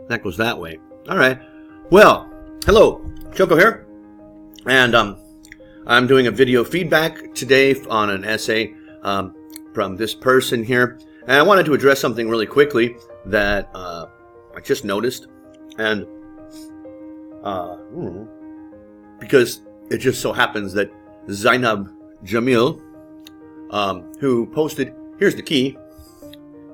that goes that way. All right. Well, hello, Joko here, and I'm doing a video feedback today on an essay from this person here, and I wanted to address something really quickly that I just noticed, and because it just so happens that Zainab Jamil, who posted, here's the key,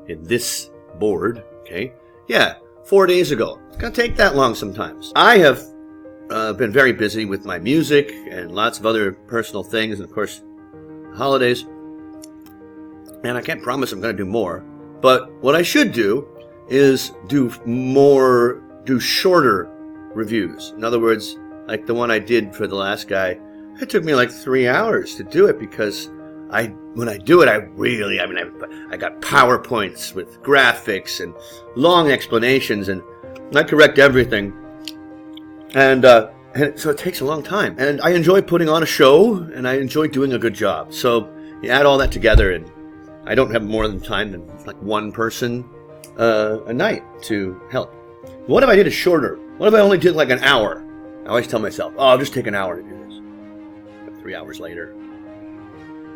in this board, okay, yeah, 4 days ago. It's gonna take that long sometimes. I have been very busy with my music and lots of other personal things, and of course, holidays, and I can't promise I'm gonna do more, but what I should do is do shorter reviews. In other words, like the one I did for the last guy, it took me like 3 hours to do it because when I do it, I got PowerPoints with graphics and long explanations, and I correct everything. And so it takes a long time. And I enjoy putting on a show, and I enjoy doing a good job. So you add all that together, and I don't have more than time than like one person a night to help. What if I did it shorter? What if I only did like an hour? I always tell myself, oh, I'll just take an hour to do this. But 3 hours later,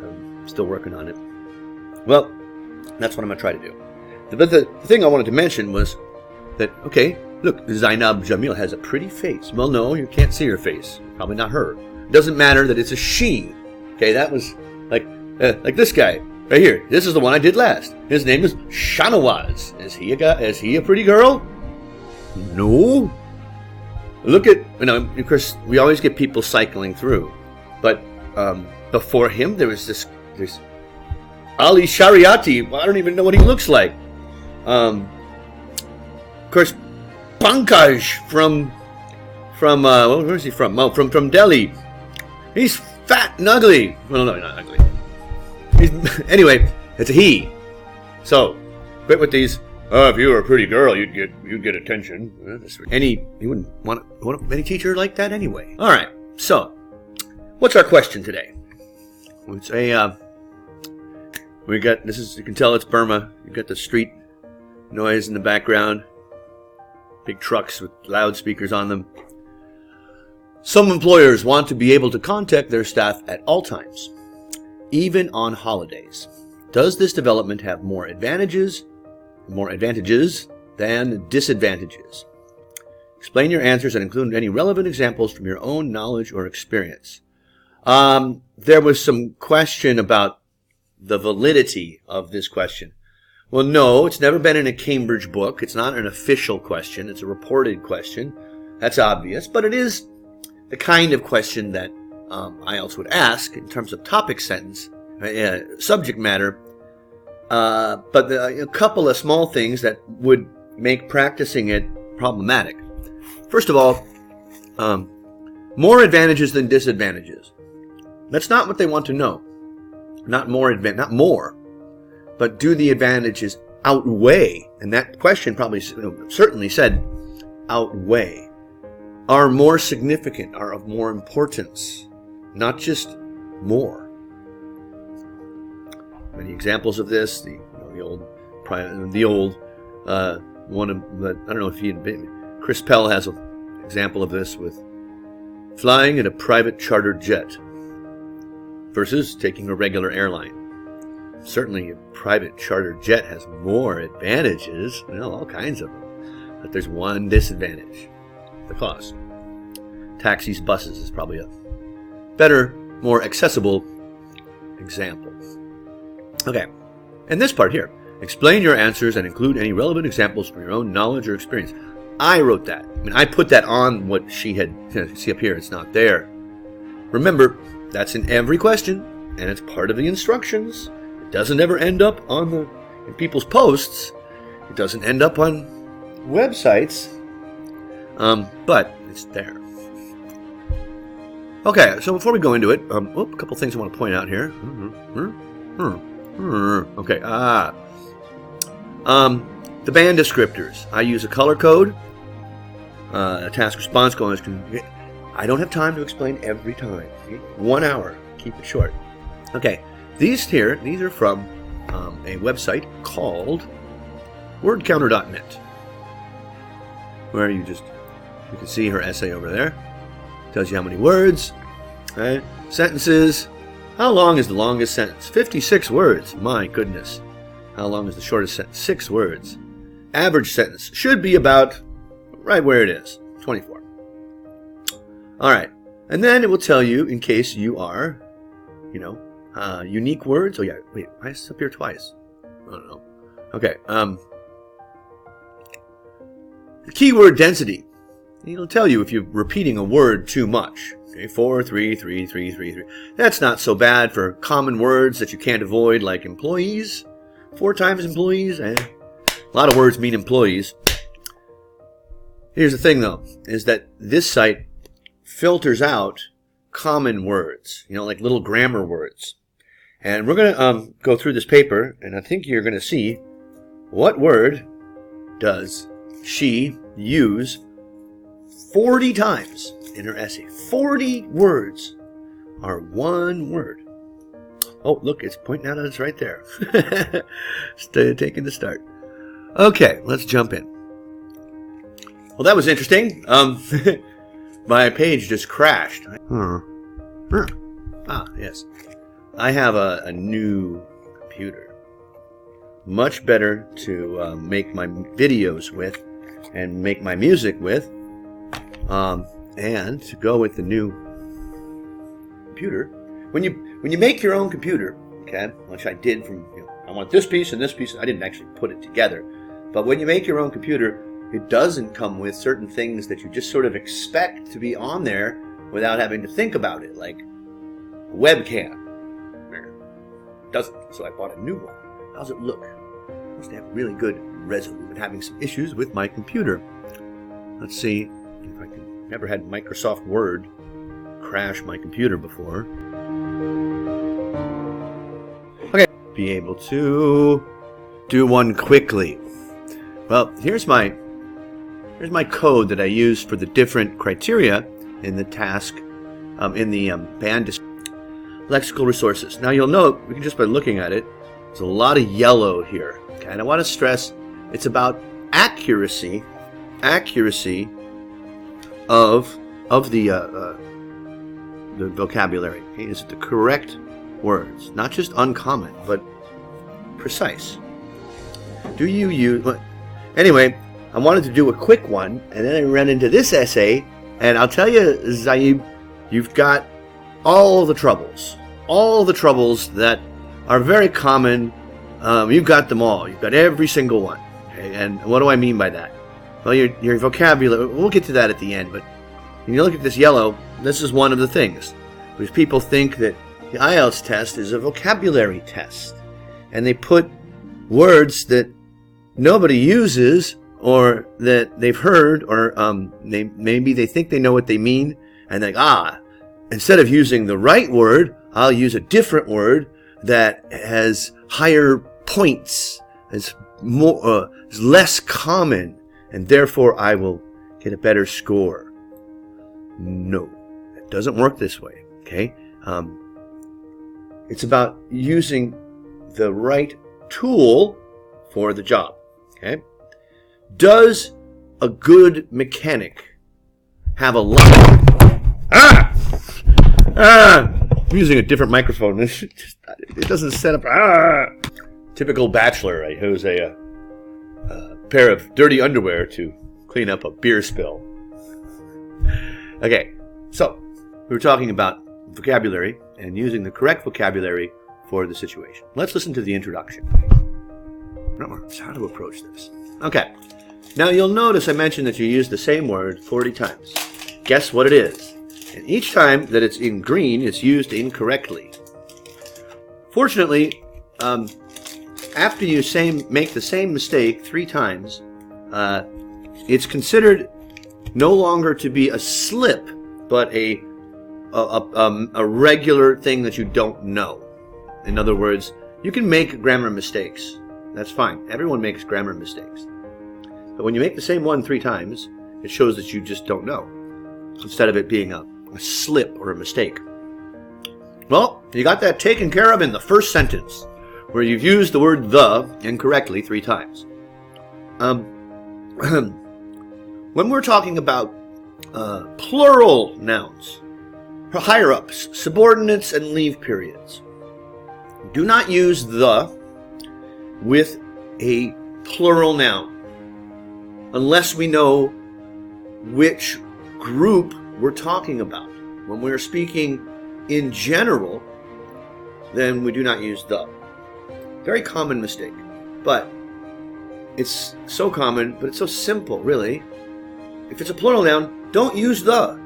I'm still working on it. Well, that's what I'm going to try to do. But the thing I wanted to mention was that, okay, look, Zainab Jamil has a pretty face. Well, no, you can't see her face. Probably not her. It doesn't matter that it's a she. Okay, that was like this guy right here. This is the one I did last. His name is Shanawaz. Is he a guy? Is he a pretty girl? No. Look at, of course, we always get people cycling through. But before him, there was this Ali Shariati. Well, I don't even know what he looks like. Of course, Pankaj from where is he from? Oh, from Delhi. He's fat and ugly. Well, no, not ugly. Anyway, it's a he. So, quit with these. If you were a pretty girl, you'd get attention. You wouldn't want any teacher like that anyway. All right. So, what's our question today? It's we got this is you can tell it's Burma. You got the street noise in the background. Big trucks with loudspeakers on them. Some employers want to be able to contact their staff at all times, even on holidays. Does this development have more advantages than disadvantages? Explain your answers and include any relevant examples from your own knowledge or experience. There was some question about the validity of this question. Well, no, it's never been in a Cambridge book. It's not an official question. It's a reported question. That's obvious, but it is the kind of question that IELTS would ask in terms of topic sentence, subject matter. But a couple of small things that would make practicing it problematic. First of all, more advantages than disadvantages. That's not what they want to know. Not more, but do the advantages outweigh? And that question probably certainly said outweigh. Are more significant, are of more importance, not just more. Many examples of this. The old one of the, I don't know if he had been, Chris Pell has an example of this with flying in a private chartered jet versus taking a regular airline. Certainly a private chartered jet has more advantages, all kinds of them, but there's one disadvantage: the cost. Taxis, buses is probably a better, more accessible example. Okay, and this part here, explain your answers and include any relevant examples from your own knowledge or experience. I wrote that. I put that on what she had. See up here, it's not there. Remember, that's in every question, and it's part of the instructions. It doesn't ever end up in people's posts. It doesn't end up on websites, but it's there. Okay, so before we go into it, a couple things I want to point out here. Okay, the band descriptors. I use a color code, a task response code. I don't have time to explain every time. 1 hour, keep it short. Okay, these are from a website called wordcounter.net. where you can see her essay over there. Tells you how many words, right? Sentences. How long is the longest sentence? 56 words. My goodness. How long is the shortest sentence? 6 words. Average sentence should be about right where it is, 24. All right. And then it will tell you in case you are, unique words. Oh, yeah. Wait, why is this up here twice? I don't know. Okay. The keyword density. It'll tell you if you're repeating a word too much. Okay, 4, 3, 3, 3, 3, 3. That's not so bad for common words that you can't avoid, like employees. 4 times employees. A lot of words mean employees. Here's the thing, though, is that this site filters out common words, like little grammar words. And we're going to go through this paper, and I think you're going to see what word does she use 40 times in her essay. 40 words are one word. Oh, look, it's pointing out it's right there. Taking the start. Okay, let's jump in. Well, that was interesting. My page just crashed. Yes. I have a new computer. Much better to make my videos with and make my music with. And to go with the new computer. When you make your own computer, okay, which I did from, I want this piece and this piece. I didn't actually put it together. But when you make your own computer, it doesn't come with certain things that you just sort of expect to be on there without having to think about it, like a webcam. It doesn't. So I bought a new one. How's it look? I must have really good resolution. I'm having some issues with my computer. Let's see if I can. Never had Microsoft Word crash my computer before. Okay, be able to do one quickly. Well, here's my code that I use for the different criteria in the task, in the band lexical resources. Now you'll note, just by looking at it, there's a lot of yellow here. Okay, and I want to stress it's about accuracy of the vocabulary. Okay? Is it the correct words? Not just uncommon, but precise. Do you use... Anyway, I wanted to do a quick one, and then I ran into this essay, and I'll tell you, Zaib, you've got all the troubles that are very common. You've got them all. You've got every single one. Okay? And what do I mean by that? Well, your vocabulary, we'll get to that at the end, but when you look at this yellow, this is one of the things. Because people think that the IELTS test is a vocabulary test. And they put words that nobody uses or that they've heard or maybe they think they know what they mean. And they're like, instead of using the right word, I'll use a different word that has higher points, is less common, and therefore I will get a better score. No, it doesn't work this way. Okay, it's about using the right tool for the job. Okay, does a good mechanic have a lot? I'm using a different microphone. It doesn't set up. Typical bachelor, right? Who's a pair of dirty underwear to clean up a beer spill. Okay, so we were talking about vocabulary and using the correct vocabulary for the situation. Let's listen to the introduction. How to approach this. Okay, now you'll notice I mentioned that you use the same word 40 times. Guess what it is? And each time that it's in green, it's used incorrectly. Fortunately, after you make the same mistake 3 times, it's considered no longer to be a slip, but a regular thing that you don't know. In other words, you can make grammar mistakes. That's fine. Everyone makes grammar mistakes. But when you make the same one 3 times, it shows that you just don't know, instead of it being a slip or a mistake. Well, you got that taken care of in the first sentence, where you've used the word the incorrectly 3 times. When we're talking about plural nouns, higher-ups, subordinates, and leave periods, do not use the with a plural noun unless we know which group we're talking about. When we're speaking in general, then we do not use the. Very common mistake, but it's so common, but it's so simple, really. If it's a plural noun, don't use the.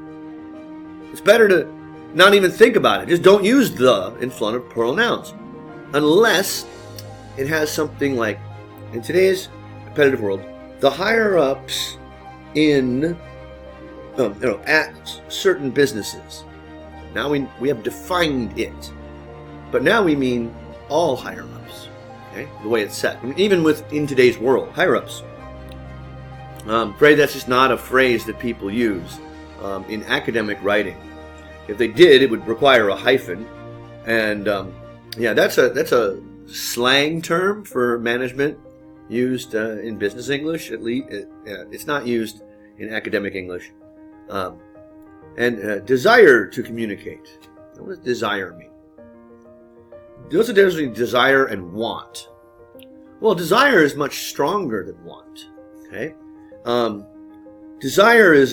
It's better to not even think about it. Just don't use the in front of plural nouns. Unless it has something like, in today's competitive world, the higher-ups in, at certain businesses. Now we have defined it. But now we mean all higher-ups. Okay? The way it's set. I mean, even in today's world, higher-ups. I'm afraid that's just not a phrase that people use in academic writing. If they did, it would require a hyphen. And that's a slang term for management used in business English. At least it's not used in academic English. And desire to communicate. What does desire mean? There's a difference between desire and want. Well, desire is much stronger than want. Okay, desire is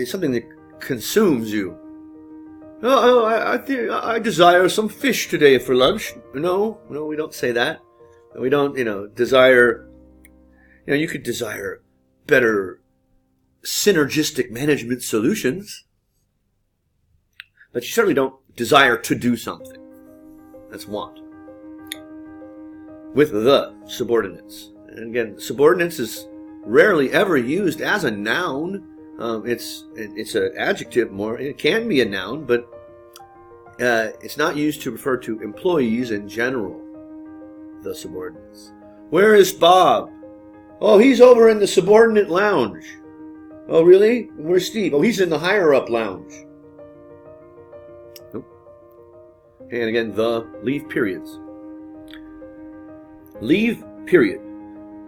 something that consumes you. I desire some fish today for lunch. No, we don't say that. We don't, desire. You could desire better synergistic management solutions, but you certainly don't desire to do something. That's want. With the subordinates. And again, subordinates is rarely ever used as a noun. It's an adjective more. It can be a noun, but it's not used to refer to employees in general. The subordinates. Where is Bob? Oh, he's over in the subordinate lounge. Oh, really? Where's Steve? Oh, he's in the higher-up lounge. Nope. And again, the leave periods. Leave period.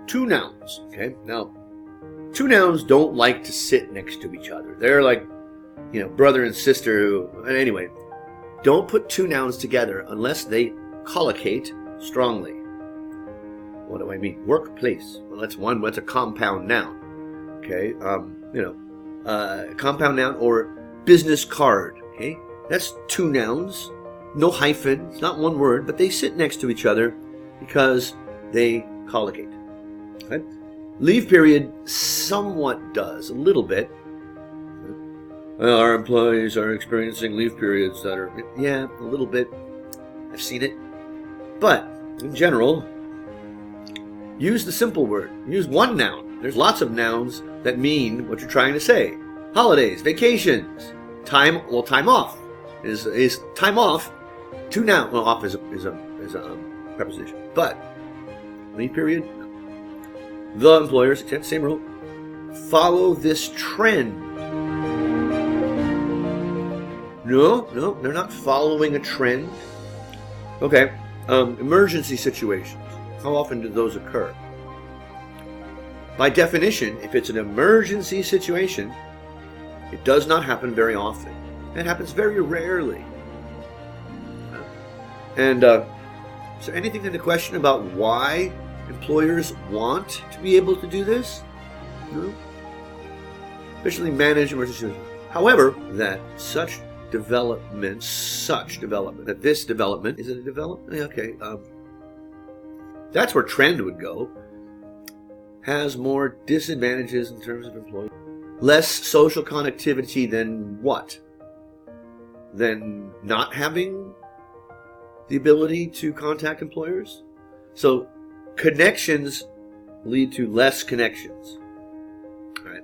Two nouns. Okay. Now, two nouns don't like to sit next to each other. They're like, brother and sister. Anyway, don't put two nouns together unless they collocate strongly. What do I mean? Workplace. Well, that's one. That's a compound noun. Okay. Compound noun or business card. Okay. That's two nouns. No hyphen. It's not one word, but they sit next to each other because they collocate. Okay? Leave period somewhat does, a little bit. Well, our employees are experiencing leave periods that are, a little bit. I've seen it. But, in general, use the simple word. Use one noun. There's lots of nouns that mean what you're trying to say. Holidays, vacations, time off. Is time off. Two nouns. Well, off is a preposition. But, leave period, the employers, same rule, follow this trend. No, they're not following a trend. Okay, emergency situations. How often do those occur? By definition, if it's an emergency situation, it does not happen very often. It happens very rarely. And is there anything in the question about why employers want to be able to do this? No. Especially manage emergency situations. However, that this development, is it a development? Okay. That's where trend would go. Has more disadvantages in terms of employee. Less social connectivity than what? Than not having the ability to contact employers? So connections lead to less connections. All right.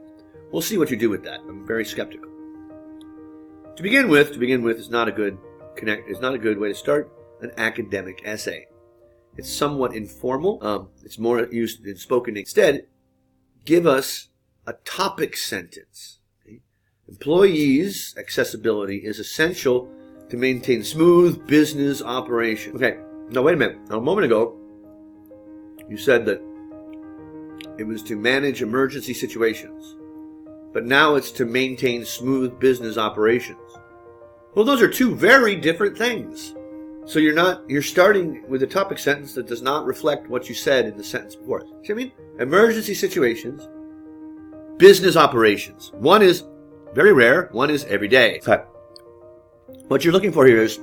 We'll see what you do with that. I'm very skeptical. To begin with, it's not a good way to start an academic essay. It's somewhat informal. It's more used in spoken. Instead, give us a topic sentence. Okay? Employees' accessibility is essential to maintain smooth business operation. Okay, now wait a minute. Now, a moment ago, you said that It was to manage emergency situations. But now it's to maintain smooth business operations. Well, those are two very different things. So you're starting with a topic sentence that does not reflect what you said in the sentence before. See what I mean? Emergency situations, business operations. One is very rare, one is every day. What you're looking for here is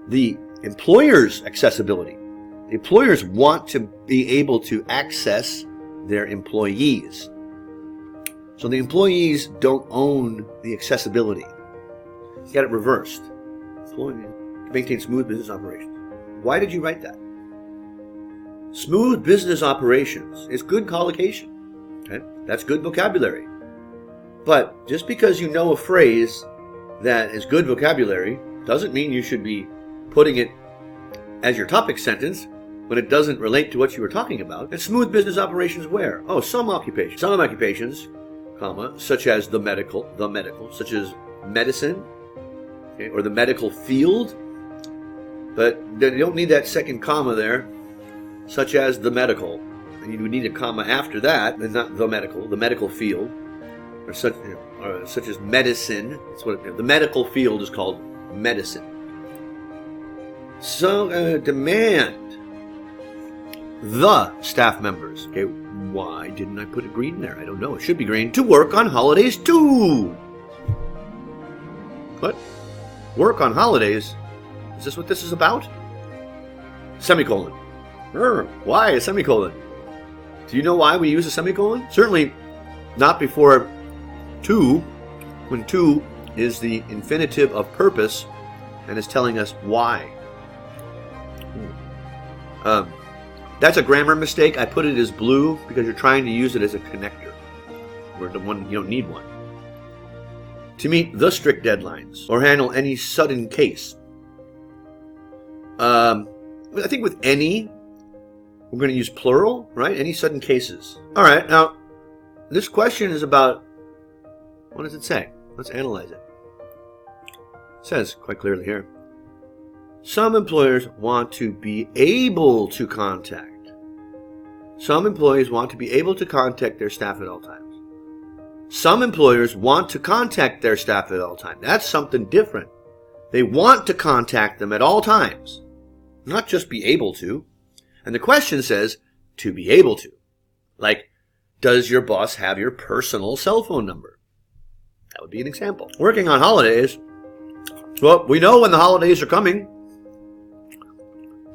the employer's accessibility. The employers want to be able to access their employees. So the employees don't own the accessibility. You got it reversed. Maintain smooth business operations. Why did you write that? Smooth business operations is good collocation. Okay? That's good vocabulary. But just because you know a phrase that is good vocabulary doesn't mean you should be putting it as your topic sentence when it doesn't relate to what you were talking about. And smooth business operations where? Oh, some occupations. Some occupations, comma, such as the medical, such as medicine, okay, or the medical field. But you don't need that second comma there, such as the medical. And you would need a comma after that, and not the medical field, or such as medicine. That's what the medical field is called, medicine. So demand the staff members. Okay, why didn't I put a green there? I don't know. It should be green. To work on holidays too. What? Work on holidays? Is this what this is about? Semicolon. Why a semicolon? Do you know why we use a semicolon? Certainly not before to, when to is the infinitive of purpose and is telling us why. That's a grammar mistake. I put it as blue because you're trying to use it as a connector. Where the one you don't need one. To meet the strict deadlines or handle any sudden case. I think with any, we're going to use plural, right? Any sudden cases. All right. Now, this question is about, what does it say? Let's analyze it. It says quite clearly here. Some employers want to be able to contact. Some employees want to be able to contact their staff at all times. Some employers want to contact their staff at all times. That's something different. They want to contact them at all times, not just be able to. And the question says, to be able to. Like, does your boss have your personal cell phone number? That would be an example. Working on holidays. Well, we know when the holidays are coming.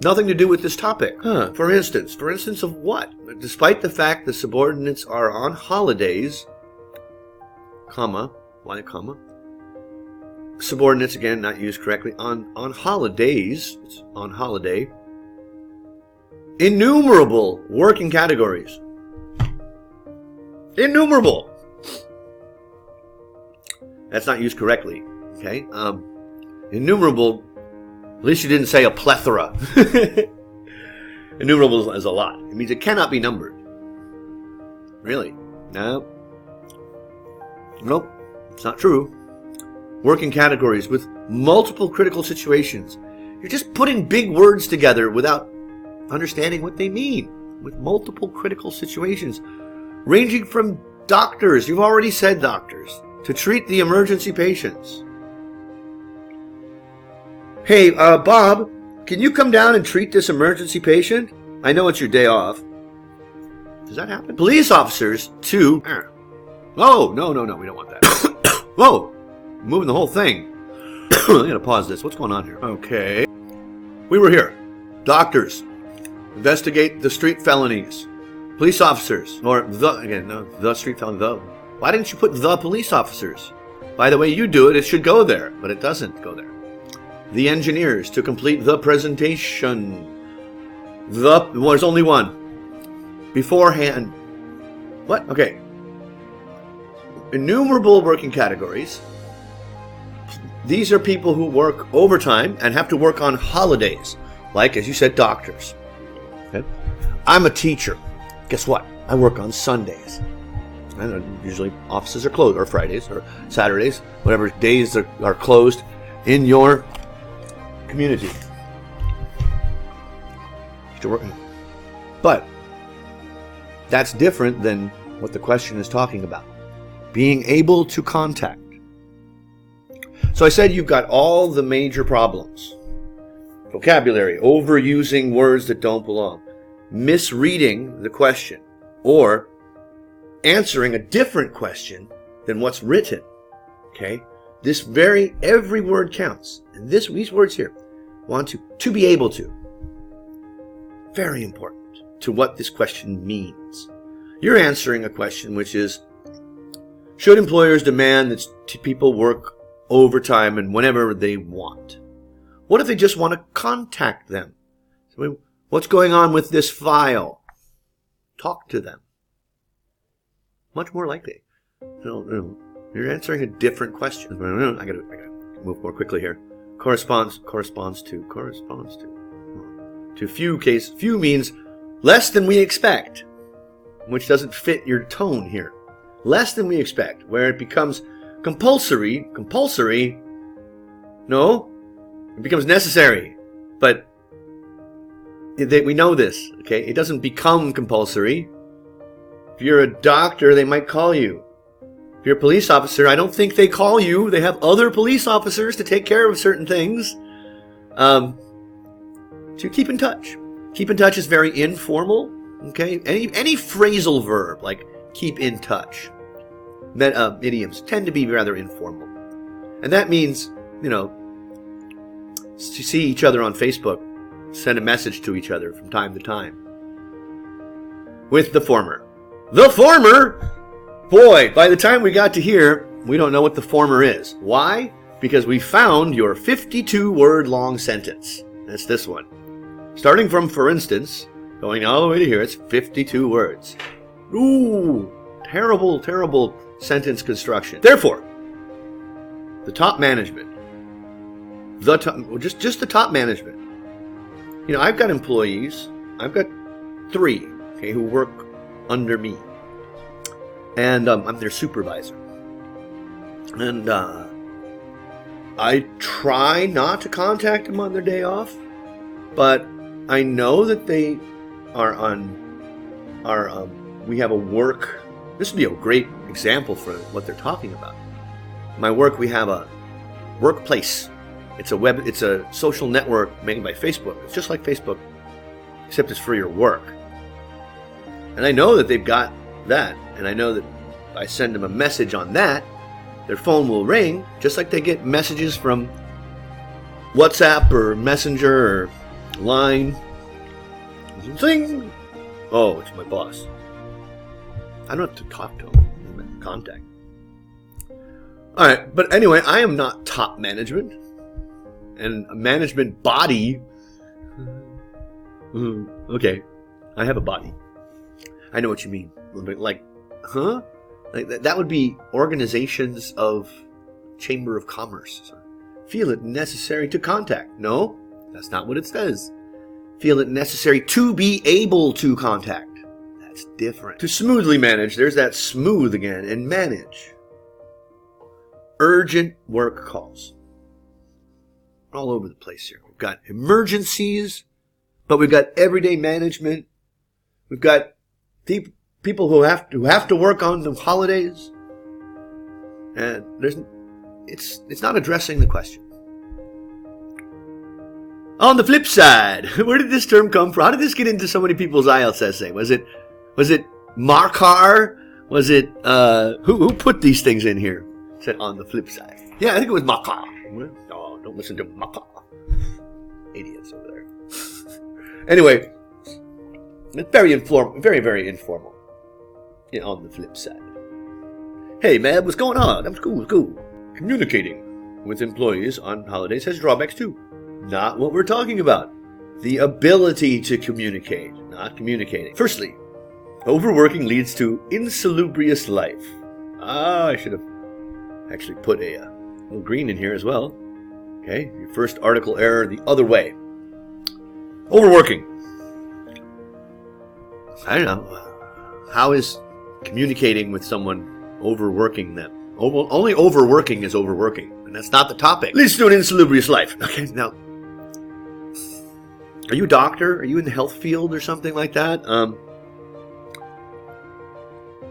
Nothing to do with this topic. For instance of what? Despite the fact the subordinates are on holidays, comma, why comma? Subordinates, again, not used correctly, on holidays, it's on holiday. Innumerable working categories. Innumerable. That's not used correctly, okay? Innumerable. At least you didn't say a plethora. Innumerable is a lot. It means it cannot be numbered. Really? No. Nope. It's not true. Working categories with multiple critical situations. You're just putting big words together without understanding what they mean. With multiple critical situations. Ranging from doctors, you've already said doctors, to treat the emergency patients. Hey, Bob, can you come down and treat this emergency patient? I know it's your day off. Does that happen? Police officers to... Oh, no, we don't want that. Whoa, moving the whole thing. I gotta pause this. What's going on here? Okay. We were here. Doctors. Investigate the street felonies. Police officers. Or the street felony. Why didn't you put the police officers? By the way you do it, it should go there. But it doesn't go there. The engineers to complete the presentation. There's only one. Beforehand. What? Okay. Innumerable working categories. These are people who work overtime and have to work on holidays. Like, as you said, doctors. Okay? I'm a teacher. Guess what? I work on Sundays. And usually offices are closed, or Fridays, or Saturdays, whatever days are closed in your community. But That's different than what the question is talking about. Being able to contact. So I said you've got all the major problems. Vocabulary, overusing words that don't belong, misreading the question, or answering a different question than what's written. Okay? Every word counts. And these words here, want to be able to. Very important to what this question means. You're answering a question which is, should employers demand that people work overtime and whenever they want? What if they just want to contact them? What's going on with this file? Talk to them. Much more likely. You're answering a different question. I gotta move more quickly here. Corresponds to. To few means less than we expect, which doesn't fit your tone here. Less than we expect, where it becomes compulsory, no, it becomes necessary. But we know this, okay? It doesn't become compulsory. If you're a doctor, they might call you. If you're a police officer, I don't think they call you. They have other police officers to take care of certain things. To keep in touch. Keep in touch is very informal, okay? Any phrasal verb, like keep in touch. Idioms tend to be rather informal. And that means, to see each other on Facebook, send a message to each other from time to time. With the former. The former? Boy, by the time we got to here, we don't know what the former is. Why? Because we found your 52-word long sentence. That's this one. Starting from, for instance, going all the way to here, it's 52 words. Ooh, terrible, terrible sentence construction. Therefore, the top management, just the top management. I've got employees. I've got 3, okay, who work under me, and I'm their supervisor. And I try not to contact them on their day off, but I know that they are on we have a work. This would be a great example for what they're talking about. My work, we have a workplace. It's a social network made by Facebook. It's just like Facebook, except it's for your work. And I know that they've got that, and I know that if I send them a message on that, their phone will ring, just like they get messages from WhatsApp or Messenger or Line. Zing! Oh, it's my boss. I don't have to talk to him. I'm in contact. Alright, but anyway, I am not top management. And a management body. Okay, I have a body. I know what you mean. Like, huh? Like that would be organizations of Chamber of Commerce. Feel it necessary to contact. No, that's not what it says. Feel it necessary to be able to contact. That's different. To smoothly manage, there's that smooth again, and manage. Urgent work calls. All over the place here. We've got emergencies, but we've got everyday management. We've got people who have to work on the holidays, and it's not addressing the question. On the flip side, where did this term come from? How did this get into so many people's IELTS essay? Was it Markar? Was it who put these things in here? Said on the flip side. Yeah, I think it was Markar. Oh, don't listen to Markar. Idiots over there. Anyway, it's very informal, very, very informal. On the flip side. Hey man, what's going on? That was cool. Communicating with employees on holidays has drawbacks too. Not what we're talking about. The ability to communicate, not communicating. Firstly, overworking leads to insalubrious life. I should have actually put a little green in here as well. Okay, your first article error the other way. Overworking. I don't know. How is communicating with someone overworking them? Only overworking is overworking, and that's not the topic. Leads to an insalubrious life. Okay, now, are you a doctor? Are you in the health field or something like that?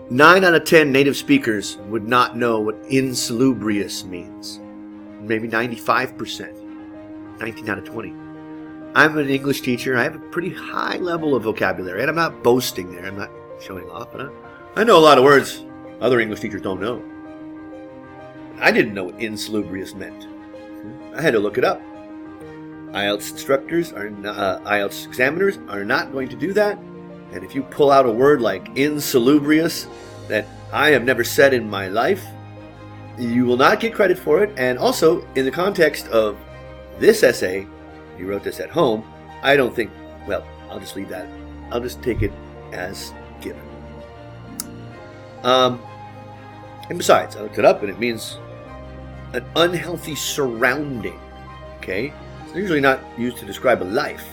9 out of 10 native speakers would not know what insalubrious means. Maybe 95%. 19 out of 20. I'm an English teacher. I have a pretty high level of vocabulary, and I'm not boasting there. I'm not showing off, but I know a lot of words other English teachers don't know. I didn't know what insalubrious meant. I had to look it up. IELTS IELTS examiners are not going to do that. And if you pull out a word like insalubrious that I have never said in my life, you will not get credit for it. And also, in the context of this essay, you wrote this at home, I don't think, well, I'll just leave that. I'll just take it as given. And besides, I looked it up and it means an unhealthy surrounding. Okay? It's usually not used to describe a life.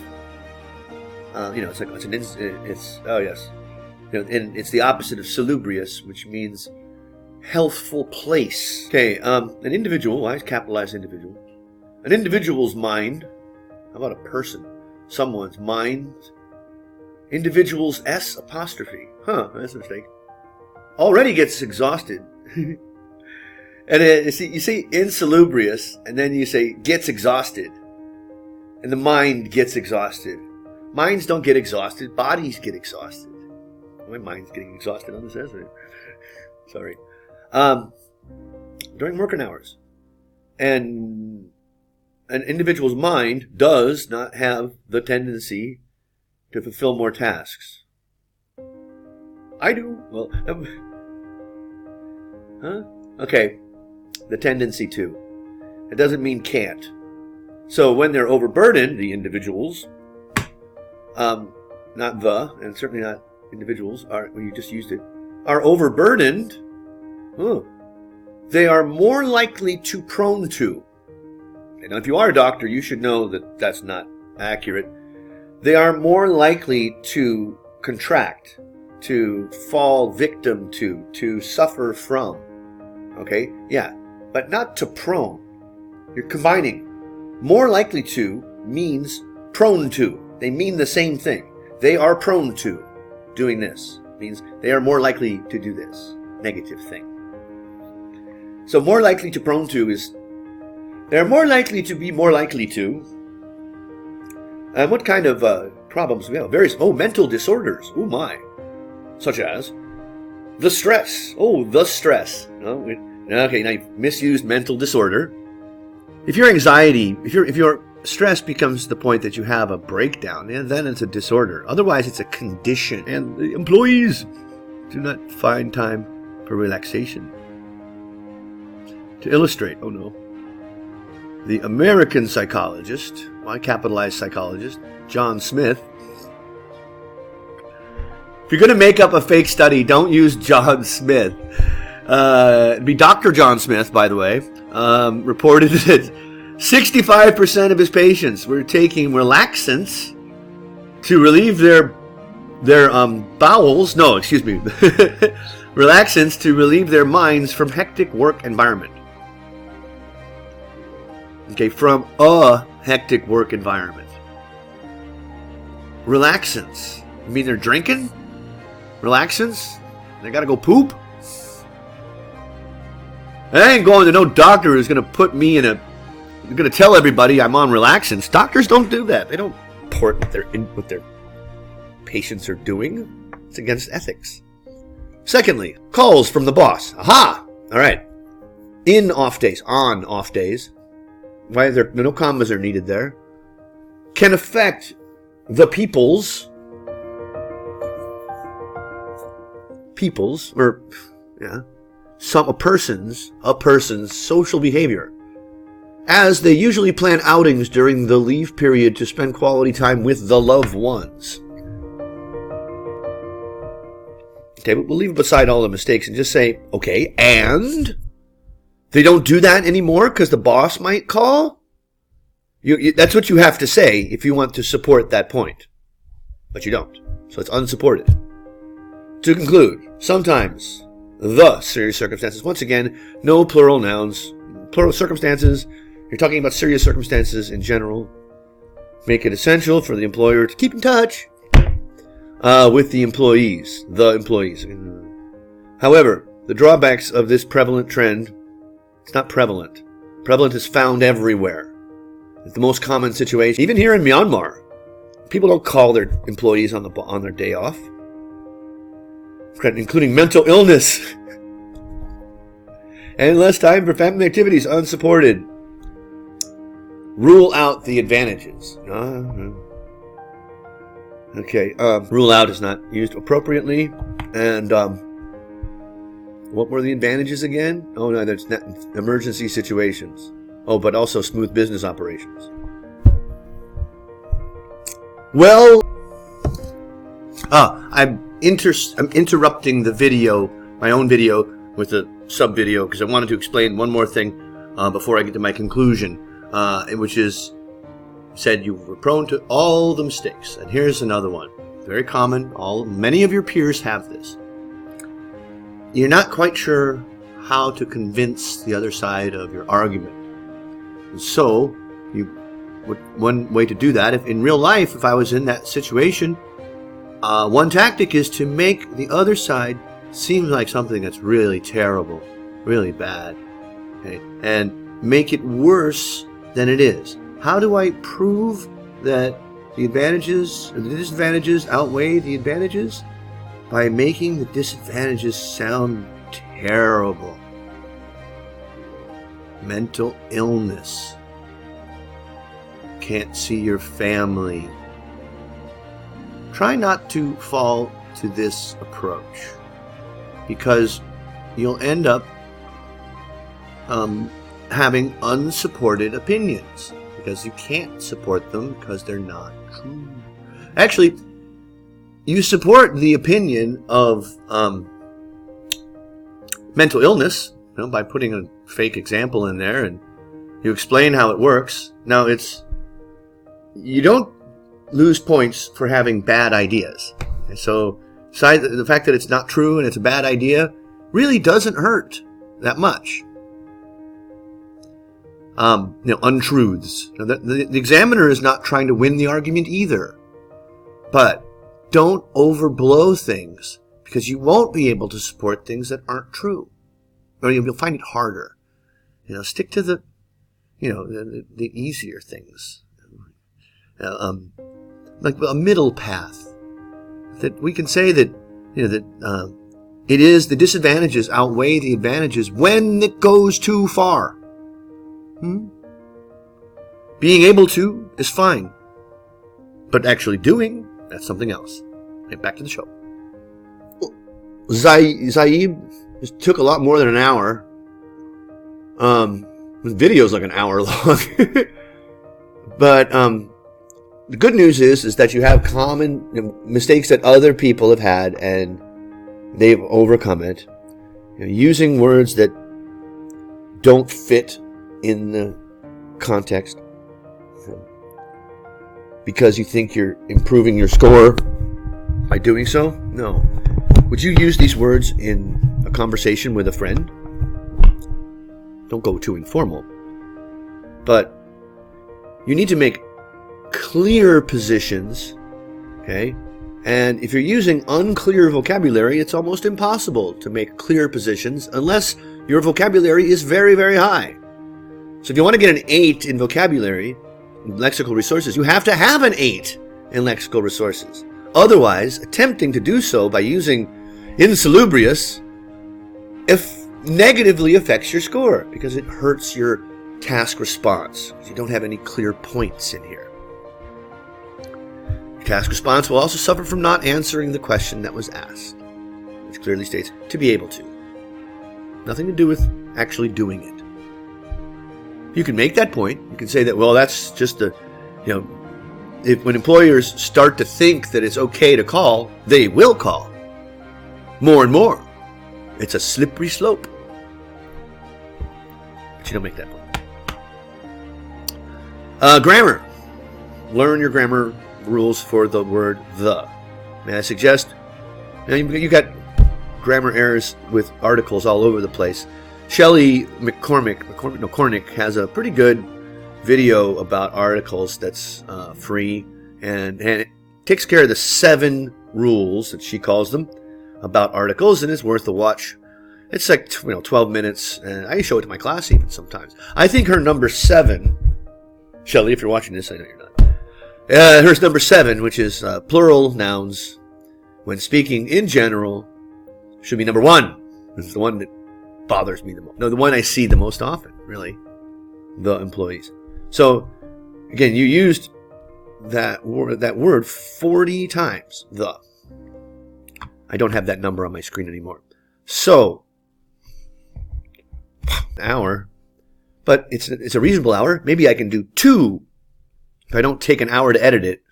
It's the opposite of salubrious, which means healthful place. Okay, an individual, why capitalize individual? An individual's mind, how about a person? Someone's mind. Individual's S apostrophe. That's a mistake. Already gets exhausted. And you say insalubrious, and then you say gets exhausted. And the mind gets exhausted. Minds don't get exhausted, bodies get exhausted. My mind's getting exhausted on this essay. Sorry. During working hours. And an individual's mind does not have the tendency to fulfill more tasks. I do. Well, okay. The tendency to. It doesn't mean can't. So when they're overburdened, the individuals, not the, and certainly not individuals, you just used it, are overburdened, they are more likely to prone to. Now, if you are a doctor, you should know that that's not accurate. They are more likely to contract, to fall victim to suffer from. Okay? Yeah. But not to prone. You're combining. More likely to means prone to. They mean the same thing. They are prone to doing this. Means they are more likely to do this negative thing. So more likely to prone to is they're more likely to be more likely to. And what kind of problems we have? Various mental disorders. Oh my. Such as the stress. The stress. Okay, now you've misused mental disorder. If your anxiety, if your stress becomes the point that you have a breakdown, then it's a disorder. Otherwise, it's a condition. And the employees do not find time for relaxation. To illustrate, the American psychologist, why capitalize psychologist, John Smith. If you're going to make up a fake study, don't use John Smith. It'd be Dr. John Smith, by the way, reported that 65% of his patients were taking relaxants to relieve their bowels. No, excuse me. Relaxants to relieve their minds from hectic work environment. Okay, from a hectic work environment. Relaxants. You mean they're drinking? Relaxants? They gotta go poop? I ain't going to no doctor who's going to put me in going to tell everybody I'm on relaxants. Doctors don't do that. They don't report what their patients are doing. It's against ethics. Secondly, calls from the boss. Aha! All right. In off days, on off days, why there no commas are needed there, can affect the people's a person's social behavior, as they usually plan outings during the leave period to spend quality time with the loved ones. Okay, but we'll leave beside all the mistakes and just say, okay, and they don't do that anymore because the boss might call? That's what you have to say if you want to support that point. But you don't. So it's unsupported. To conclude, sometimes the serious circumstances, once again, no plural nouns, plural circumstances, you're talking about serious circumstances in general, make it essential for the employer to keep in touch with the employees. However, the drawbacks of this prevalent trend, it's not prevalent. Prevalent is found everywhere. It's the most common situation. Even here in Myanmar, people don't call their employees on their day off, including mental illness and less time for family activities unsupported. Rule out the advantages. Okay, rule out is not used appropriately. And what were the advantages again? Oh no, that's not emergency situations. Oh, but also smooth business operations. Well, I'm interrupting the video, my own video, with a sub video because I wanted to explain one more thing before I get to my conclusion, which is said you were prone to all the mistakes. And here's another one, very common. Many of your peers have this. You're not quite sure how to convince the other side of your argument. And so, one way to do that, if in real life, if I was in that situation, one tactic is to make the other side seem like something that's really terrible, really bad, okay? And make it worse than it is. How do I prove that the advantages and the disadvantages outweigh the advantages? By making the disadvantages sound terrible. Mental illness. Can't see your family. Try not to fall to this approach, because you'll end up having unsupported opinions, because you can't support them because they're not true. Actually, you support the opinion of mental illness, by putting a fake example in there, and you explain how it works. Now, you don't lose points for having bad ideas. And so, the fact that it's not true and it's a bad idea really doesn't hurt that much. Untruths. Now, the examiner is not trying to win the argument either. But don't overblow things, because you won't be able to support things that aren't true. Or you'll find it harder. Stick to the easier things. Like a middle path. That we can say that, it is the disadvantages outweigh the advantages when it goes too far. Being able to is fine. But actually doing, that's something else. Get back to the show. Zaib took a lot more than an hour. The video's like an hour long. But the good news is that you have common mistakes that other people have had and they've overcome it. Using words that don't fit in the context because you think you're improving your score by doing so? No. Would you use these words in a conversation with a friend? Don't go too informal. But you need to make clear positions, okay? And if you're using unclear vocabulary, it's almost impossible to make clear positions unless your vocabulary is very, very high. So if you want to get an 8 in vocabulary, in lexical resources, you have to have an 8 in lexical resources. Otherwise, attempting to do so by using insalubrious negatively affects your score because it hurts your task response. You don't have any clear points in here. Your task response will also suffer from not answering the question that was asked, which clearly states to be able to. Nothing to do with actually doing it. You can make that point. You can say that, well, that's just when employers start to think that it's okay to call, they will call. More and more. It's a slippery slope. But you don't make that point. Grammar. Learn your grammar rules for the word the. May I suggest? You got grammar errors with articles all over the place. Shelley McCormick has a pretty good video about articles that's free and it takes care of the 7 rules that she calls them about articles, and it's worth a watch. It's like 12 minutes, and I show it to my class even sometimes. I think her number 7, Shelley, if you're watching this, I know you're not. Hers number 7, which is plural nouns when speaking in general, should be number 1. It's the one that bothers me the most. No, the one I see the most often, really. The employees. So, again, you used that word 40 times. The. I don't have that number on my screen anymore. So, an hour, but it's a reasonable hour. Maybe I can do 2 if I don't take an hour to edit it.